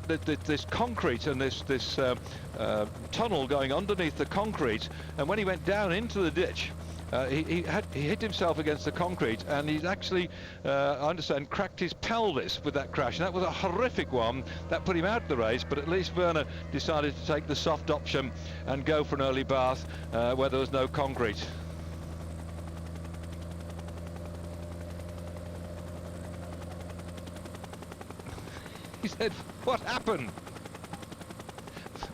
this concrete and this tunnel going underneath the concrete, and when he went down into the ditch, he hit himself against the concrete, and he's actually, I understand, cracked his pelvis with that crash. And that was a horrific one. That put him out of the race, but at least Werner decided to take the soft option and go for an early bath where there was no concrete. He said, "What happened?"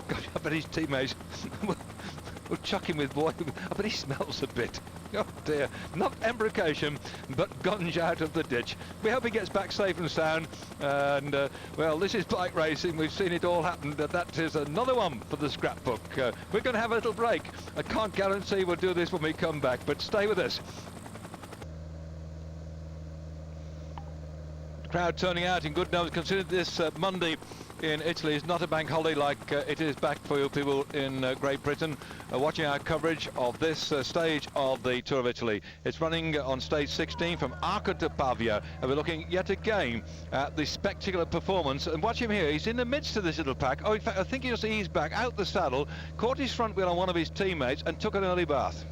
God, I bet his teammates will chuck him with boy. I bet he smells a bit. Oh dear, not embrocation, but gunge out of the ditch. We hope he gets back safe and sound. And well, this is bike racing. We've seen it all happen. That is another one for the scrapbook. We're going to have a little break. I can't guarantee we'll do this when we come back, but stay with us. Crowd turning out in good numbers. Consider this Monday in Italy is not a bank holiday like it is back for you people in Great Britain, watching our coverage of this stage of the Tour of Italy. It's running on stage 16 from Arco to Pavia, and we're looking yet again at the spectacular performance. And watch him here, he's in the midst of this little pack. Oh, in fact, I think he just eased back out the saddle, caught his front wheel on one of his teammates and took an early bath.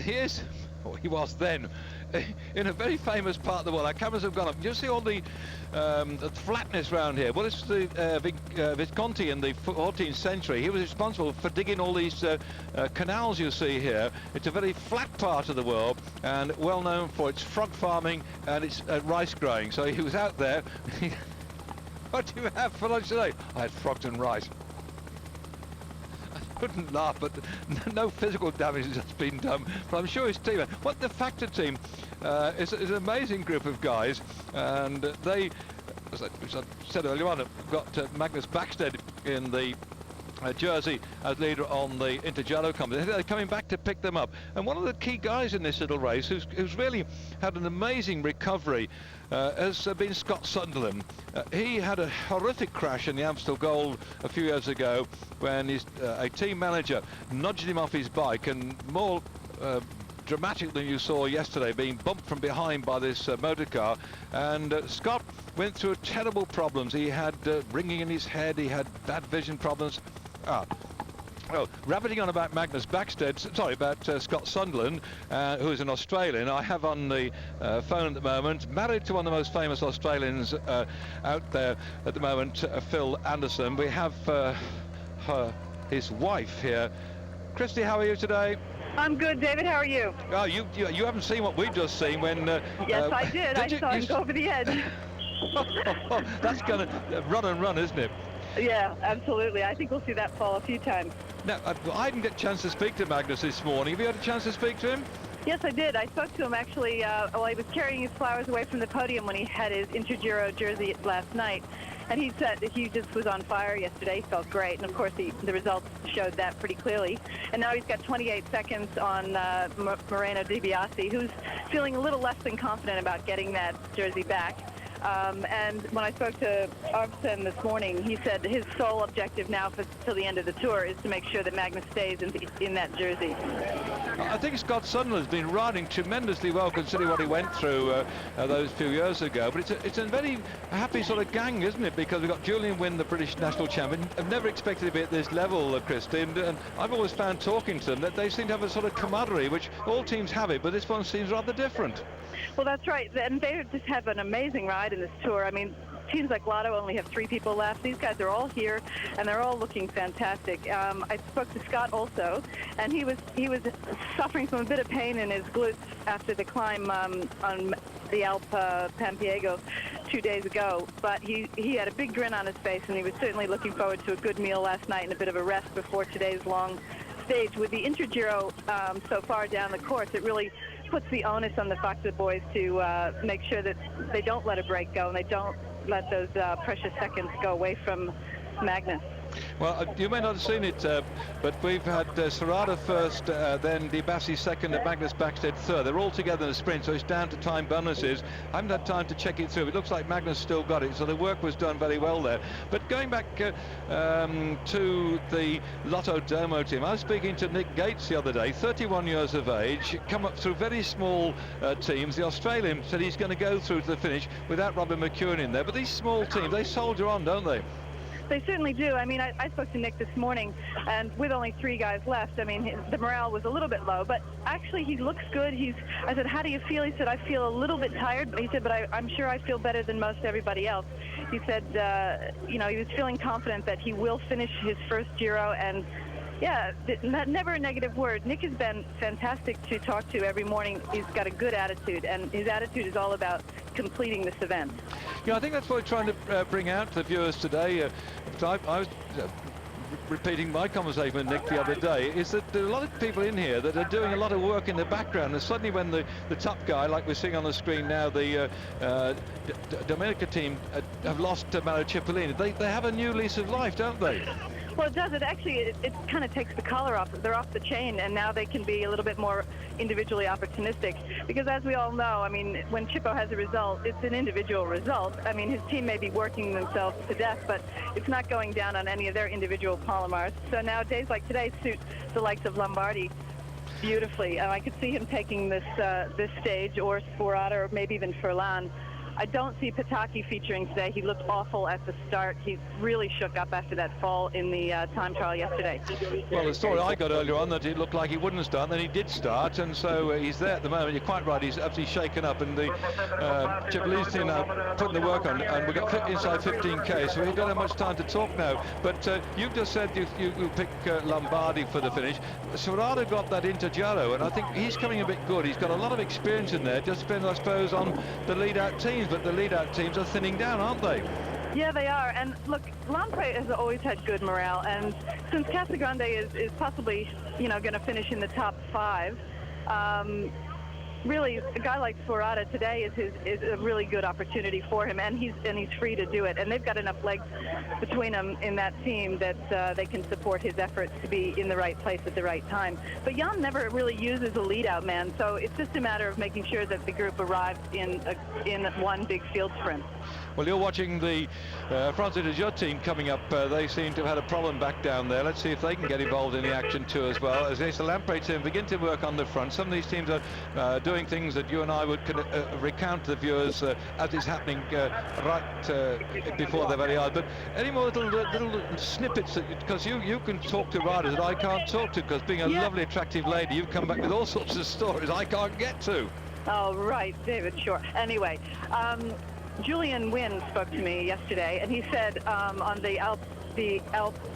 He was then in a very famous part of the world. Our cameras have gone up. You see all the flatness around here. Well, it's the Visconti in the 14th century. He was responsible for digging all these canals you see here. It's a very flat part of the world and well known for its frog farming and its rice growing. So he was out there. What do you have for lunch today? I had frogs and rice. Couldn't laugh, but no physical damage has been done. But I'm sure his team, what the Factor team is an amazing group of guys, and they, as I said earlier on, got Magnus Backstedt in the jersey as leader on the Intergelo company. They're coming back to pick them up, and one of the key guys in this little race who's really had an amazing recovery has been Scott Sunderland. He had a horrific crash in the Amstel Gold a few years ago when a team manager nudged him off his bike, and more dramatic than you saw yesterday, being bumped from behind by this motor car. And Scott went through terrible problems. He had ringing in his head, he had bad vision problems. Well, rabbiting on about Magnus Backstedt, sorry, about Scott Sunderland, who is an Australian. I have on the phone at the moment, married to one of the most famous Australians out there at the moment, Phil Anderson. We have his wife here. Christie, how are you today? I'm good, David. How are you? Oh, you haven't seen what we've just seen when... yes, I did. I saw him go over the edge. That's going to run and run, isn't it? Yeah, absolutely. I think we'll see that fall a few times. Now, I didn't get a chance to speak to Magnus this morning. Have you had a chance to speak to him? Yes, I did. I spoke to him actually while he was carrying his flowers away from the podium when he had his Intergiro jersey last night. And he said that he just was on fire yesterday. He felt great. And, of course, the results showed that pretty clearly. And now he's got 28 seconds on Moreno Di Biase, who's feeling a little less than confident about getting that jersey back. And when I spoke to Arvsen this morning, he said his sole objective now till the end of the Tour is to make sure that Magnus stays in that jersey. I think Scott Sunderland's been riding tremendously well considering what he went through those few years ago. But it's a very happy sort of gang, isn't it? Because we've got Julian Wynne, the British national champion. I've never expected to be at this level, Christie, and I've always found talking to them that they seem to have a sort of camaraderie, which all teams have it, but this one seems rather different. Well, that's right. And they just have an amazing ride in this Tour. I mean, teams like Lotto only have 3 people left. These guys are all here, and they're all looking fantastic. I spoke to Scott also, and he was suffering from a bit of pain in his glutes after the climb on the Alpe Pampiego 2 days ago. But he had a big grin on his face, and he was certainly looking forward to a good meal last night and a bit of a rest before today's long stage. With the Intergiro so far down the course, it really puts the onus on the Factor boys to make sure that they don't let a break go and they don't let those precious seconds go away from Magnus. Well, you may not have seen it, but we've had Serrata first, then Di Bassi second, and Magnus Backstedt third. They're all together in the sprint, so it's down to time bonuses. I haven't had time to check it through. It looks like Magnus still got it, so the work was done very well there. But going back to the Lotto Domo team, I was speaking to Nick Gates the other day, 31 years of age, come up through very small teams. The Australian said he's going to go through to the finish without Robin McEwen in there. But these small teams, they soldier on, don't they? They certainly do. I mean, I spoke to Nick this morning, and with only 3 guys left, I mean, the morale was a little bit low, but actually he looks good. I said, how do you feel? He said, I feel a little bit tired, but he said, but I'm sure I feel better than most everybody else. He said, you know, he was feeling confident that he will finish his first Giro, and yeah, never a negative word. Nick has been fantastic to talk to every morning. He's got a good attitude, and his attitude is all about completing this event. Yeah, I think that's what we're trying to bring out to the viewers today. I was repeating my conversation with Nick the other day, is that there are a lot of people in here that are doing a lot of work in the background, and suddenly when the top guy, like we're seeing on the screen now, the Dominica team have lost Mauro Cipollini, they have a new lease of life, don't they? Well, it does. It actually, it kind of takes the collar off. They're off the chain, and now they can be a little bit more individually opportunistic. Because as we all know, I mean, when Chippo has a result, it's an individual result. I mean, his team may be working themselves to death, but it's not going down on any of their individual polymers. So now days like today suit the likes of Lombardi beautifully. I could see him taking this stage, or Sforata, or maybe even Furlan. I don't see Pataki featuring today. He looked awful at the start. He really shook up after that fall in the time trial yesterday. Well, the story I got earlier on that it looked like he wouldn't start, then he did start, and so he's there at the moment. You're quite right, he's absolutely shaken up, and the Cipollini's team now putting the work on, and we've got inside 15k, so we don't have much time to talk now. But you've just said you pick Lombardi for the finish. Serrata got that into Giro, and I think he's coming a bit good. He's got a lot of experience in there, just depends, I suppose, on the lead-out teams, but the lead-out teams are thinning down, aren't they? Yeah, they are. And look, Lampre has always had good morale, and since Casagrande is possibly, you know, going to finish in the top 5, really, a guy like Sforata today is a really good opportunity for him, and he's free to do it. And they've got enough legs between them in that team that they can support his efforts to be in the right place at the right time. But Jan never really uses a lead-out man, so it's just a matter of making sure that the group arrives in one big field sprint. Well, you're watching the France Interjeux team coming up. They seem to have had a problem back down there. Let's see if they can get involved in the action too as well. As the Lampre team begin to work on the front, some of these teams are doing things that you and I would recount to the viewers as it's happening right before their very eyes. But any more little snippets, because you can talk to riders that I can't talk to, because being a lovely, attractive lady, you've come back with all sorts of stories I can't get to. Oh, right, David, sure. Anyway, Julian Wynn spoke to me yesterday, and he said on the Alpe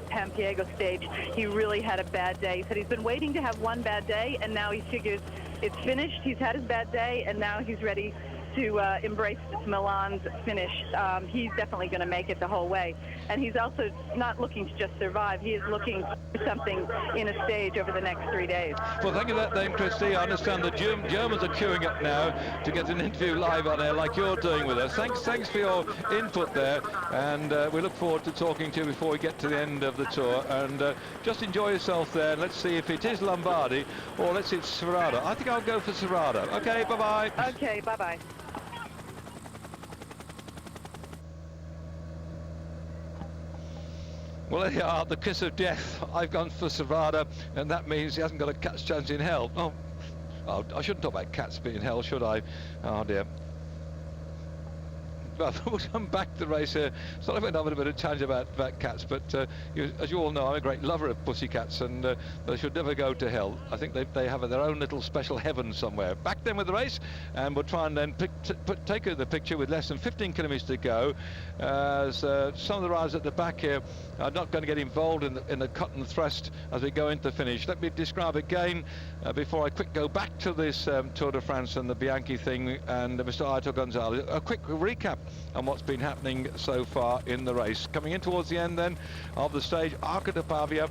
Pampiego stage, he really had a bad day. He said he's been waiting to have one bad day, and now he figures it's finished. He's had his bad day, and now he's ready to embrace Milan's finish. He's definitely going to make it the whole way. And he's also not looking to just survive. He is looking for something in a stage over the next 3 days. Well, thank you for that then, Christie. I understand the Germans are queuing up now to get an interview live on air like you're doing with us. Thanks for your input there, and we look forward to talking to you before we get to the end of the tour. And just enjoy yourself there. Let's see if it is Lombardi or let's see it's Serrata. I think I'll go for Serrata. Okay, bye-bye. Okay, bye-bye. Well, there you are, the kiss of death. I've gone for Serrata, and that means he hasn't got a cat's chance in hell. Oh, I shouldn't talk about cats being in hell, should I? Oh, dear. Well, we'll come back to the race here. So I went on with a bit of tangent about cats, but as you all know, I'm a great lover of pussycats, and they should never go to hell. I think they have their own little special heaven somewhere. Back then with the race, and we'll try and then take the picture with less than 15 kilometres to go, as some of the riders at the back here are not going to get involved in the cut and thrust as we go into the finish. Let me describe again before I go back to this Tour de France and the Bianchi thing and Mr. Aito Gonzalez. A quick recap on what's been happening so far in the race. Coming in towards the end then of the stage, Arco de Pavia,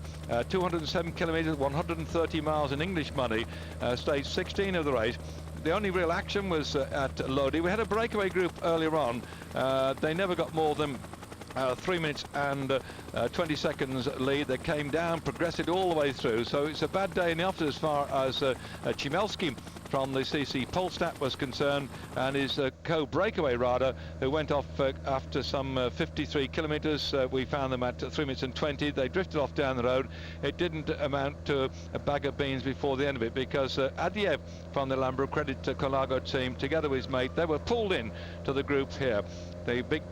207 kilometres, 130 miles in English money, stage 16 of the race. The only real action was at Lodi. We had a breakaway group earlier on. They never got more than 3 minutes and 20 seconds lead. They came down, progressed all the way through. So it's a bad day in the office as far as Chimelski from the CC Polstat was concerned, and his co-breakaway rider who went off after some 53 kilometres. We found them at 3 minutes and 20. They drifted off down the road. It didn't amount to a bag of beans before the end of it, because Adiev from the Lambro Credit Colago team, together with his mate, they were pulled in to the group here. The big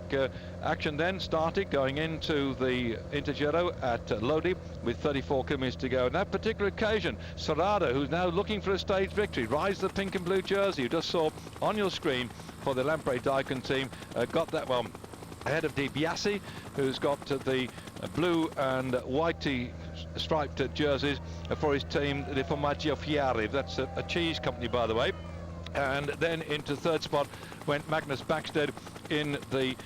action then started going into the Giro at Lodi with 34 kilometres to go. On that particular occasion, Serrada, who's now looking for a stage victory, rides the pink and blue jersey, you just saw on your screen for the Lampre Daikon team, got that one ahead of Di Biase, who's got the blue and whitey striped jerseys for his team, the Formaggio Fiari. That's a cheese company, by the way. And then into third spot went Magnus Backstedt in the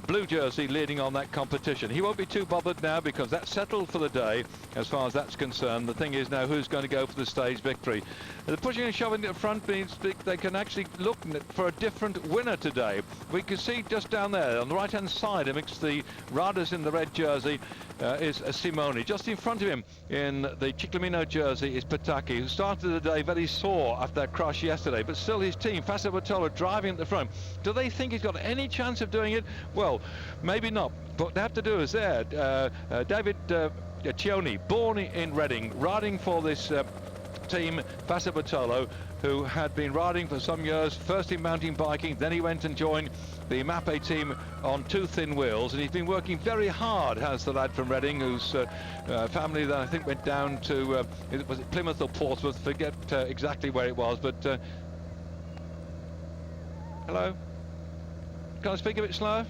blue jersey, leading on that competition. He won't be too bothered now, because that's settled for the day as far as that's concerned. The thing is now who's going to go for the stage victory. The pushing and shoving at the front means they can actually look for a different winner today. We can see just down there on the right hand side amongst the riders in the red jersey is Simone. Just in front of him in the Ciclamino jersey is Pataki, who started the day very sore after that crash yesterday, but still his team, Fassa Bertolo, driving at the front. Do they think he's got any chance of doing it? Well, maybe not. What they have to do is there, David Cioni, born in Reading, riding for this team, Fassa Bertolo, who had been riding for some years, first in mountain biking, then he went and joined the Mappe team on two thin wheels, and he's been working very hard, has the lad from Reading, whose family then I think went down to, was it Plymouth or Portsmouth, forget exactly where it was, but hello? Can I speak a bit slower?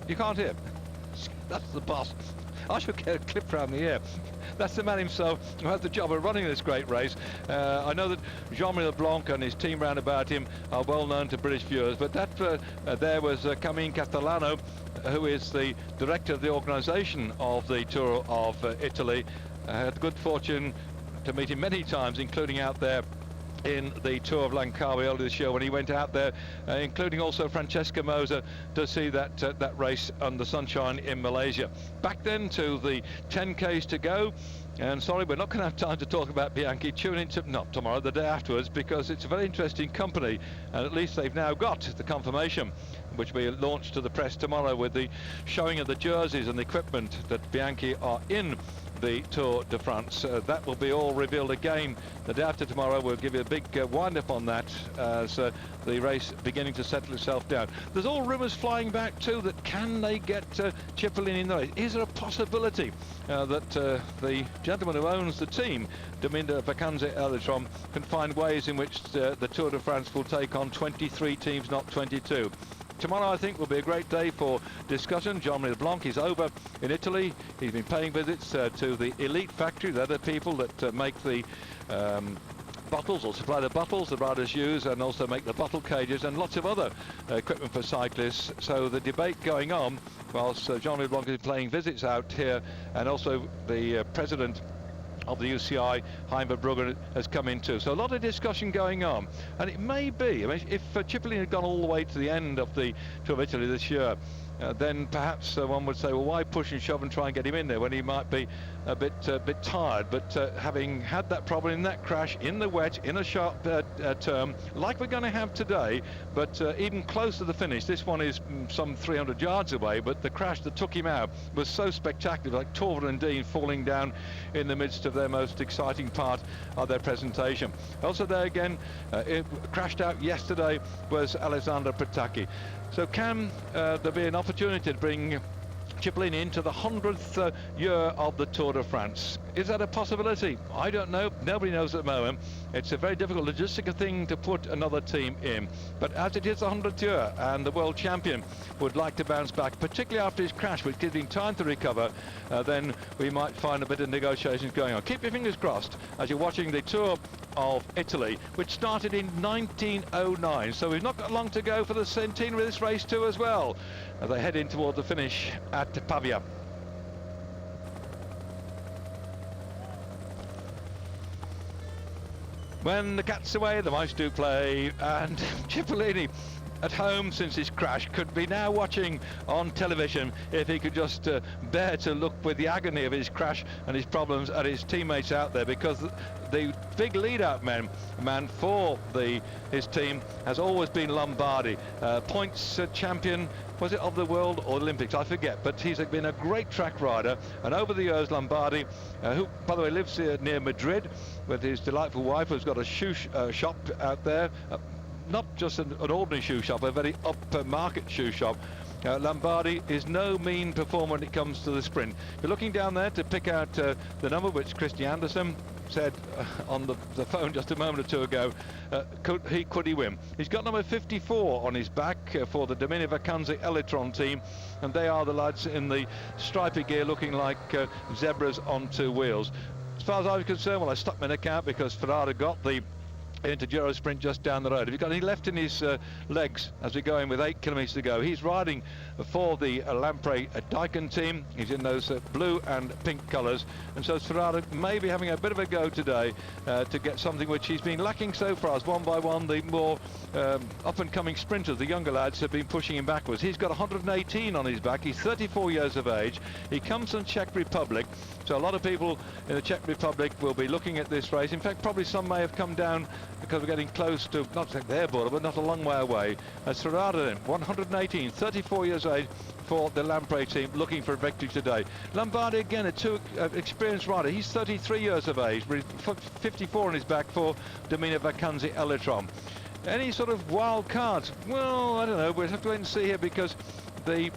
You can't hear? That's the boss. I should get a clip round the ear. That's the man himself who has the job of running this great race. I know that Jean-Marie Leblanc and his team round about him are well known to British viewers, but that there was Camille Castellano, who is the director of the organisation of the Tour of Italy. I had the good fortune to meet him many times, including out there in the Tour of Langkawi earlier this year when he went out there, including also Francesca Moser, to see that that race under sunshine in Malaysia. Back then to the 10Ks to go, and sorry, we're not going to have time to talk about Bianchi. Tune into, not tomorrow, the day afterwards, because it's a very interesting company, and at least they've now got the confirmation, which will be launched to the press tomorrow with the showing of the jerseys and the equipment that Bianchi are in the Tour de France. That will be all revealed again the day after tomorrow. We'll give you a big wind-up on that as the race beginning to settle itself down. There's all rumours flying back too that can they get Cipollini in the race? Is there a possibility that the gentleman who owns the team, Domingo Vacanze Elitron, can find ways in which the Tour de France will take on 23 teams, not 22? Tomorrow, I think, will be a great day for discussion. Jean-Marie Leblanc is over in Italy. He's been paying visits to the Elite factory. They're the people that make the bottles, or supply the bottles the riders use, and also make the bottle cages and lots of other equipment for cyclists. So the debate going on whilst Jean-Marie Leblanc is paying visits out here, and also the president of the UCI, Hein Verbruggen, has come in too. So a lot of discussion going on, and it may be, I mean, if Cipollini had gone all the way to the end of the Tour of Italy this year, then perhaps one would say, well, why push and shove and try and get him in there when he might be a bit tired? But having had that problem in that crash, in the wet, in a sharp turn, like we're going to have today, but even close to the finish, this one is some 300 yards away, but the crash that took him out was so spectacular, like Torvald and Dean falling down in the midst of their most exciting part of their presentation. Also there again, it crashed out yesterday, was Alessandro Pataki. So can there be an opportunity to bring Cipollini into the 100th year of the Tour de France? Is that a possibility? I don't know. Nobody knows at the moment. It's a very difficult logistical thing to put another team in. But as it is the 100th year and the world champion would like to bounce back, particularly after his crash, which gives him time to recover, then we might find a bit of negotiations going on. Keep your fingers crossed as you're watching the Tour of Italy, which started in 1909. So we've not got long to go for the centenary of this race too as well, as they head in toward the finish at Pavia. When the cat's away, the mice do play, and Cipollini at home since his crash could be now watching on television if he could just bear to look with the agony of his crash and his problems at his teammates out there, because the big lead-out man for his team has always been Lombardi, points champion, was it of the world or Olympics, I forget, but he's been a great track rider. And over the years, Lombardi, who by the way lives near Madrid with his delightful wife, who's got a shoe shop out there, not just an ordinary shoe shop, a very upmarket shoe shop. Lombardi is no mean performer when it comes to the sprint. You're looking down there to pick out the number which Christie said on the phone just a moment or two ago. Could he win? He's got number 54 on his back for the Domini Vacanze Elitron team, and they are the lads in the stripy gear looking like zebras on two wheels. As far as I was concerned, well, I stuck my neck out because Ferrara got the into Giro sprint just down the road. Have you got any left in his legs as we go in with 8 kilometres to go? He's riding for the Lampre Daikin team. He's in those blue and pink colours, and so Ferrara may be having a bit of a go today to get something which he's been lacking so far, as one by one the more up-and-coming sprinters, the younger lads, have been pushing him backwards. He's got 118 on his back. He's 34 years of age. He comes from Czech Republic, so a lot of people in the Czech Republic will be looking at this race. In fact, probably some may have come down because we're getting close to, not their border, but not a long way away. As Ferrara then, 118, 34 years age for the Lampre team, looking for a victory today. Lombardi again, a too experienced rider. He's 33 years of age, 54 on his back for Domini Vacanze Elitron. Any sort of wild cards? Well, I don't know. We'll have to wait and see here, because the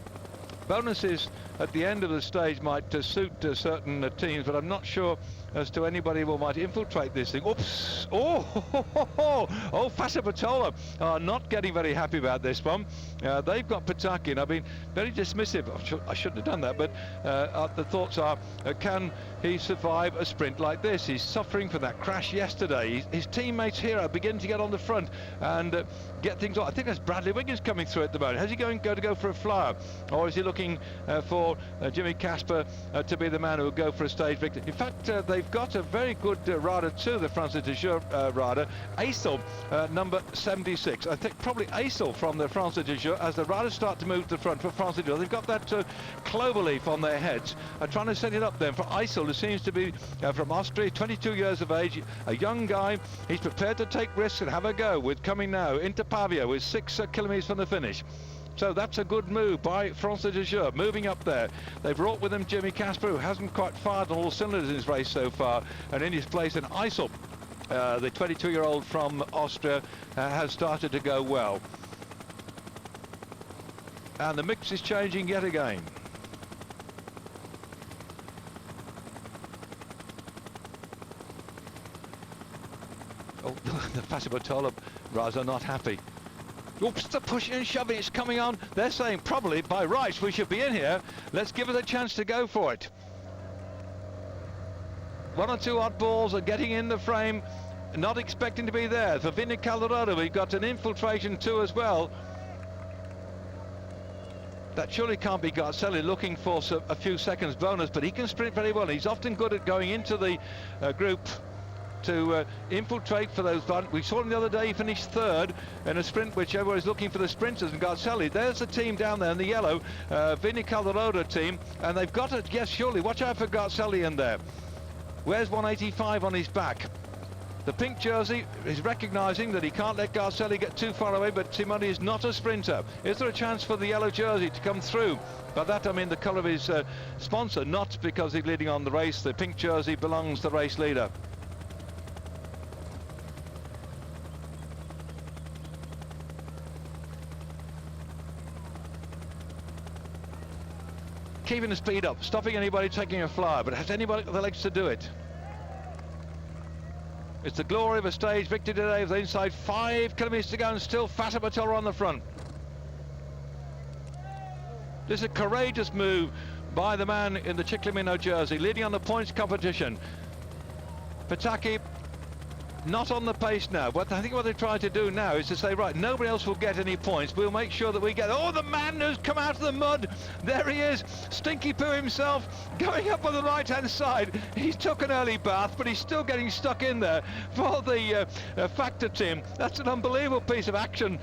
bonuses at the end of the stage might suit certain teams, but I'm not sure as to anybody who might infiltrate this thing. Oops! Oh, Fassa Bertola are not getting very happy about this one. They've got Pataki, and I've been very dismissive. I shouldn't have done that, but the thoughts are, can he survive a sprint like this? He's suffering from that crash yesterday. His teammates here are beginning to get on the front and get things on. I think that's Bradley Wiggins coming through at the moment. Has he going to go for a flyer, or is he looking for Jimmy Casper to be the man who will go for a stage victory? In fact, they've got a very good rider too, the France de Jour rider, Aysel, number 76. I think probably Aysel from the France de Jour, as the riders start to move to the front for France de Jour. They've got that clover leaf on their heads, trying to set it up then for Aysel, who seems to be from Austria, 22 years of age, a young guy. He's prepared to take risks and have a go with coming now into Pavia with 6 kilometres from the finish. So that's a good move by France de Jour, moving up there. They've brought with them Jimmy Casper, who hasn't quite fired on all cylinders in his race so far, and in his place, an Aysel, the 22-year-old from Austria, has started to go well. And the mix is changing yet again. Oh, the Fassa Bertola riders are not happy. Oops, the pushing and shoving, it's coming on. They're saying probably by rights we should be in here. Let's give it a chance to go for it. 1 or 2 oddballs are getting in the frame, not expecting to be there. For Vinny Calderone, we've got an infiltration too as well. That surely can't be Garzelli looking for a few seconds bonus, but he can sprint very well. He's often good at going into the group to infiltrate for those. We saw him the other day, he finished 3rd in a sprint which everybody's looking for the sprinters, and Garzelli, there's the team down there in the yellow, Vinny Calderone team, and they've got it. Yes, surely, watch out for Garzelli in there. Where's 185 on his back? The pink jersey is recognising that he can't let Garzelli get too far away, but Simoni is not a sprinter. Is there a chance for the yellow jersey to come through? By that I mean the colour of his sponsor, not because he's leading on the race. The pink jersey belongs to the race leader. Keeping the speed up, stopping anybody taking a flyer, but has anybody got the legs to do it? It's the glory of a stage victory today with the inside 5 kilometres to go, and still Fassa Bertola on the front. This is a courageous move by the man in the Ciclamino jersey, leading on the points competition. Pataki not on the pace now. But I think what they're trying to do now is to say, right, nobody else will get any points. We'll make sure that we get... Oh, the man who's come out of the mud. There he is. Stinky Poo himself going up on the right-hand side. He took an early bath, but he's still getting stuck in there for the Factor team. That's an unbelievable piece of action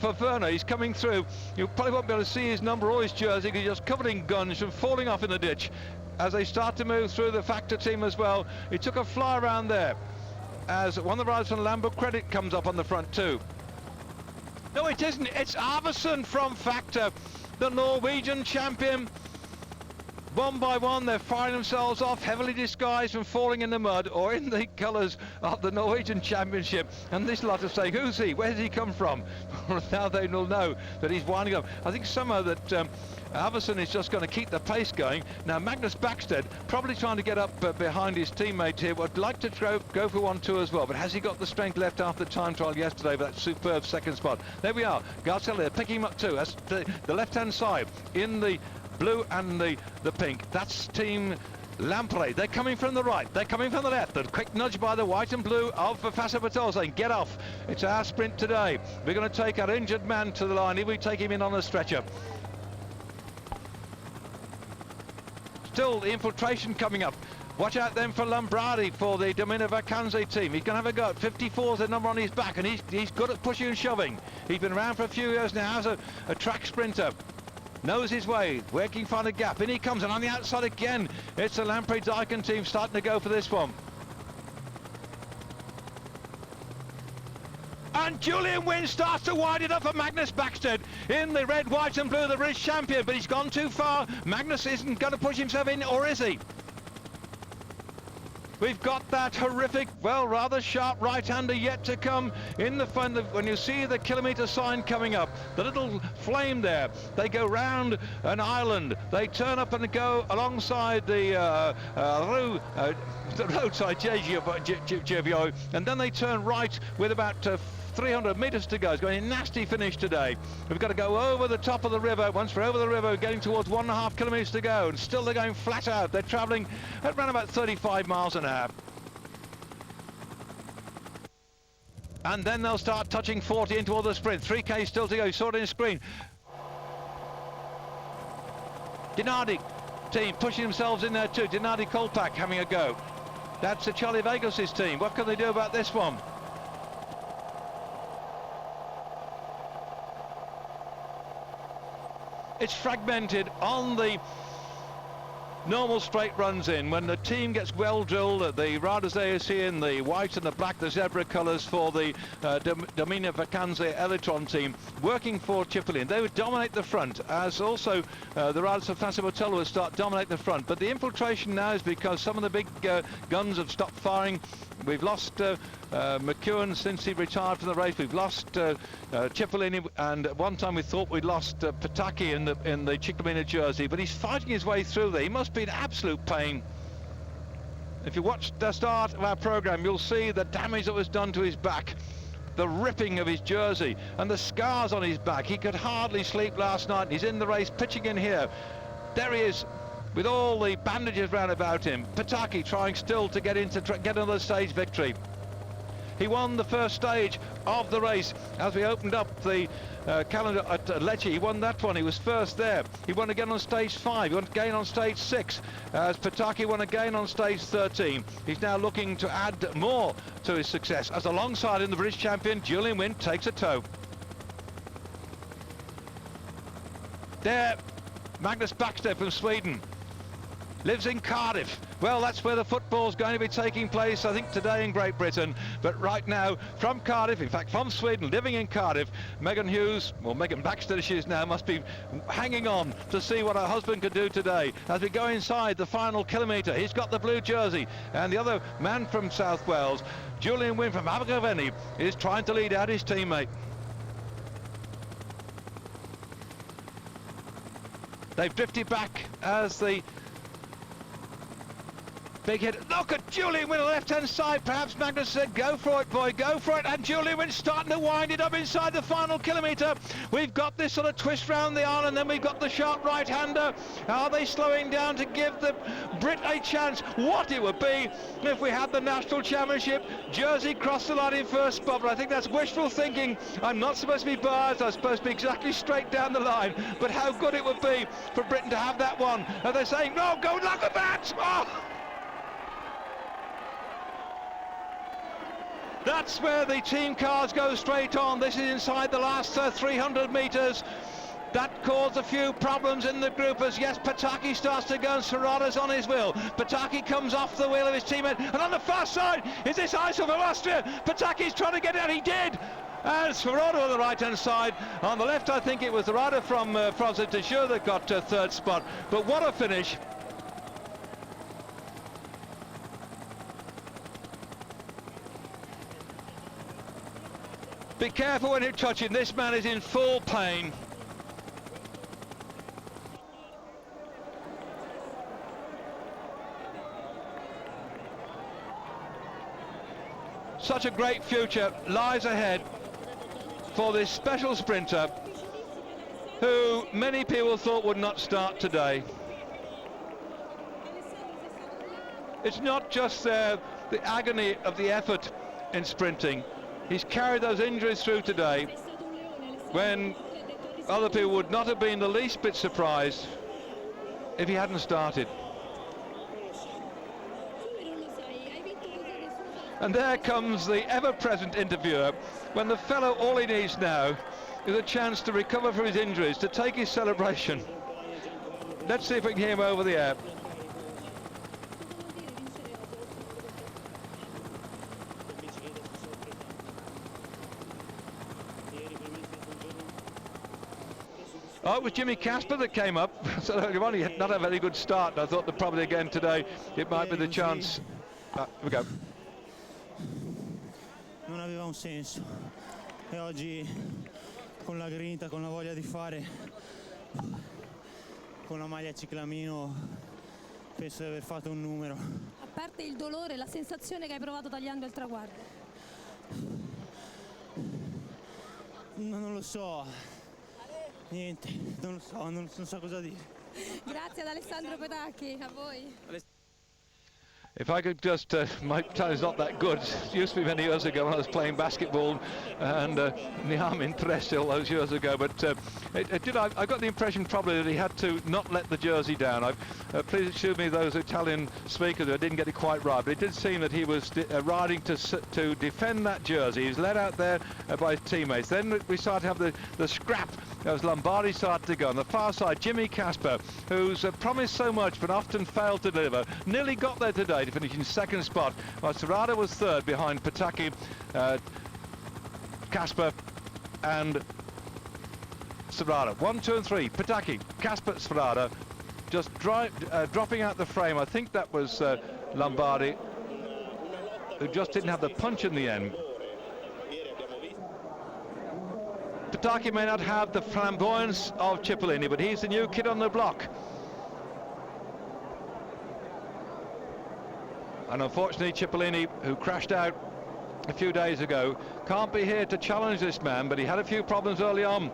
for Werner. He's coming through. You probably won't be able to see his number or his jersey because he's just covered in guns and falling off in the ditch. As they start to move through the Factor team as well, he took a fly around there. As one of the riders from Lambo Credit comes up on the front too. No, it isn't. It's Arvidsson from Factor, the Norwegian champion. One by one, they're firing themselves off, heavily disguised from falling in the mud or in the colours of the Norwegian Championship. And this lot are saying, who's he? Where did he come from? Now they will know that he's winding up. I think somehow that Arvidsson is just going to keep the pace going. Now Magnus Backstedt probably trying to get up behind his teammate here. Would like to go for 1-2 as well, but has he got the strength left after the time trial yesterday with that superb second spot? There we are. Garcelia picking him up too. That's the left-hand side in the blue and the pink. That's team Lampre. They're coming from the right, they're coming from the left. A quick nudge by the white and blue of Fassa Patel saying, get off, it's our sprint today. We're going to take our injured man to the line. If we take him in on a stretcher. Still the infiltration coming up. Watch out then for Lombardi for the Domina Vacanze team. He's going to have a go. 54 is the number on his back, and he's good at pushing and shoving. He's been around for a few years now as a track sprinter. Knows his way, working for the gap. In he comes, and on the outside again, it's the Lamprey Daikin team starting to go for this one. And Julian Wynne starts to wind it up for Magnus Backstedt in the red, white and blue, the British champion, but he's gone too far. Magnus isn't going to push himself in, or is he? We've got that horrific, well, rather sharp right-hander yet to come in the fun. When you see the kilometre sign coming up, the little flame there, they go round an island. They turn up and go alongside the roadside Giavio, and then they turn right with about 300 metres to go. It's going to be a nasty finish today. We've got to go over the top of the river. Once we're over the river, getting towards 1.5 kilometres to go, and still they're going flat out. They're travelling at around about 35 miles an hour. And then they'll start touching 40 into all the sprint. 3K still to go. You saw it in the screen. Dinardi team pushing themselves in there too. Dinardi Kolpak having a go. That's the Charlie Vegas' team. What can they do about this one? It's fragmented on the normal straight runs in. When the team gets well drilled, the riders there you see in the white and the black, the zebra colours for the Domina Vacanze Elitron team, working for Cipollini. They would dominate the front, as also the riders of Fassa Patel would start dominate the front. But the infiltration now is because some of the big guns have stopped firing. We've lost McEwen since he retired from the race. We've lost Cipollini, and at one time we thought we'd lost Pataki in the Ciclamino jersey, but he's fighting his way through there. He must be in absolute pain. If you watch the start of our programme, you'll see the damage that was done to his back, the ripping of his jersey and the scars on his back. He could hardly sleep last night. He's in the race, pitching in here. There he is, with all the bandages round about him. Pataki trying still to get another stage victory. He won the first stage of the race as we opened up the calendar at Lecce. He won that one. He was first there. He won again on stage 5. He won again on stage 6 as Pataki won again on stage 13. He's now looking to add more to his success as alongside him the British champion Julian Wynne takes a tow. There, Magnus Backstedt from Sweden. Lives in Cardiff. Well, that's where the football's going to be taking place, I think, today in Great Britain. But right now, from Cardiff, in fact, from Sweden, living in Cardiff, Megan Hughes, or Megan Backstedt as she is now, must be hanging on to see what her husband could do today. As we go inside the final kilometre, he's got the blue jersey, and the other man from South Wales, Julian Wynne from Abergavenny, is trying to lead out his teammate. They've drifted back as the Big hit. Look at Julian Wynn on the left-hand side. Perhaps Magnus said, go for it, boy, go for it. And Julian Wynn's starting to wind it up inside the final kilometre. We've got this sort of twist round the arm, and then we've got the sharp right-hander. Are they slowing down to give the Brit a chance? What it would be if we had the National Championship jersey cross the line in first spot, but I think that's wishful thinking. I'm not supposed to be biased. I'm supposed to be exactly straight down the line. But how good it would be for Britain to have that one. Are they saying, no, go like a bat? Oh! That's where the team cars go straight on. This is inside the last 300 metres. That caused a few problems in the group as, yes, Pataki starts to go and Serrata's on his wheel. Pataki comes off the wheel of his teammate, and on the far side is this Eisel from Austria. Pataki's trying to get out, he did! And Serrata on the right-hand side. On the left, I think it was the rider from France de Jure that got third spot. But what a finish. Be careful when you touch him. This man is in full pain. Such a great future lies ahead for this special sprinter who many people thought would not start today. It's not just the agony of the effort in sprinting. He's carried those injuries through today when other people would not have been the least bit surprised if he hadn't started. And there comes the ever-present interviewer when the fellow, all he needs now is a chance to recover from his injuries, to take his celebration. Let's see if we can hear him over the air. Oh, it was Jimmy Casper that came up. So earlier on he had not a very good start, and I thought that probably again today it might be the chance. Here we go. Non aveva un senso e oggi con la grinta, con la voglia di fare, con la maglia ciclamino, penso di aver fatto un numero. A parte il dolore, la sensazione che hai provato tagliando il traguardo? Non lo so, niente, non lo so, non so cosa dire. Grazie ad Alessandro Petacchi, a voi. If I could just, my time's not that good. It used to be many years ago when I was playing basketball and in the army in Trieste all those years ago. But I got the impression probably that he had to not let the jersey down. Please excuse me those Italian speakers who didn't get it quite right, but it did seem that he was riding to defend that jersey. He was led out there by his teammates. Then we started to have the scrap as Lombardi started to go. On the far side, Jimmy Casper, who's promised so much but often failed to deliver, nearly got there today to finish in second spot, while Serrata was third behind Pataki, Casper and Serrata. 1, 2 and 3, Pataki, Casper, Serrata, just dropping out the frame. I think that was Lombardi, who just didn't have the punch in the end. Pataki may not have the flamboyance of Cipollini, but he's the new kid on the block. And unfortunately, Cipollini, who crashed out a few days ago, can't be here to challenge this man, but he had a few problems early on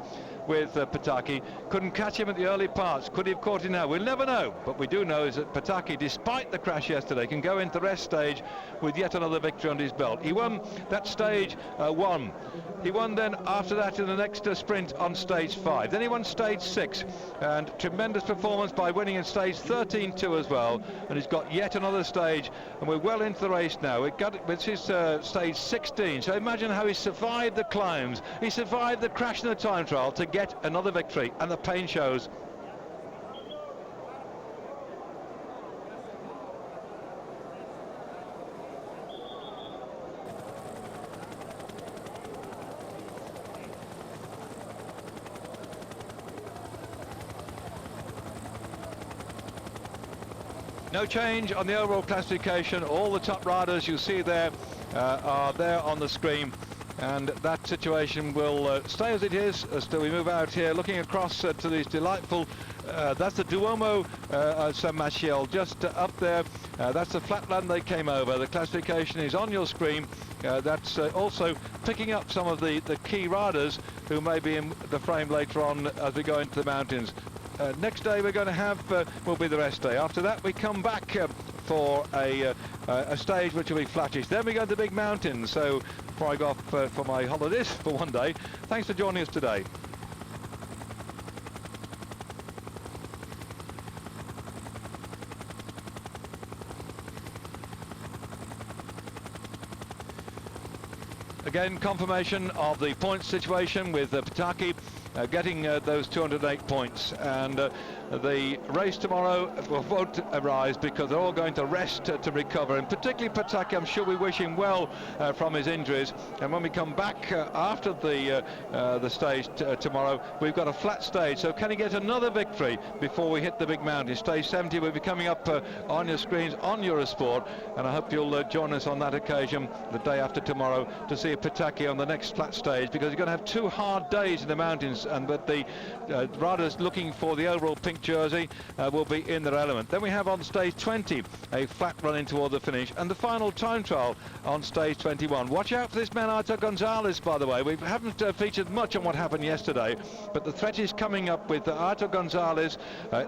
with Pataki. Couldn't catch him at the early parts. Could he have caught him now? We'll never know. But we do know is that Pataki, despite the crash yesterday, can go into the rest stage with yet another victory under his belt. He won that stage 1. He won then after that in the next sprint on stage 5. Then he won stage 6, and tremendous performance by winning in stage 13-2 as well. And he's got yet another stage, and we're well into the race now. It's his stage 16. So imagine how he survived the climbs. He survived the crash in the time trial to get another victory, and the pain shows. No change on the overall classification. All the top riders you see there are there on the screen, and that situation will stay as it is till we move out here, looking across to these delightful, that's the Duomo Saint-Michel, just up there. That's the flatland they came over. The classification is on your screen. That's also picking up some of the key riders who may be in the frame later on as we go into the mountains. Next day we're going to have will be the rest day. After that we come back for a stage which will be flattish. Then we go to the big mountains. So before I go off for my holidays for one day, thanks for joining us today. Again, confirmation of the points situation with Pataki getting those 208 points, and the race tomorrow won't arise because they're all going to rest to recover, and particularly Pataki, I'm sure we wish him well from his injuries. And when we come back after the stage tomorrow, we've got a flat stage, so can he get another victory before we hit the big mountain? Stage 70 will be coming up on your screens on Eurosport, and I hope you'll join us on that occasion the day after tomorrow to see Pataki on the next flat stage, because you're going to have 2 hard days in the mountains, and but the riders looking for the overall pink jersey will be in their element. Then we have on stage 20 a flat running toward the finish, and the final time trial on stage 21. Watch out for this man Artur Gonzalez, by the way. We haven't featured much on what happened yesterday, but the threat is coming up with Artur Gonzalez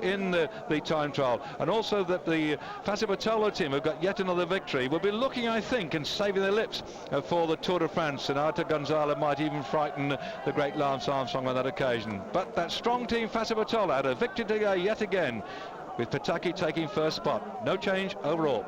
in the time trial, and also that the Fassi team have got yet another victory. Will be looking, I think, and saving their lips for the Tour de France, and Artur Gonzalez might even frighten the great Lance Armstrong on that occasion. But that strong team Fassi had a victory today yet again, with Pataki taking first spot. No change overall.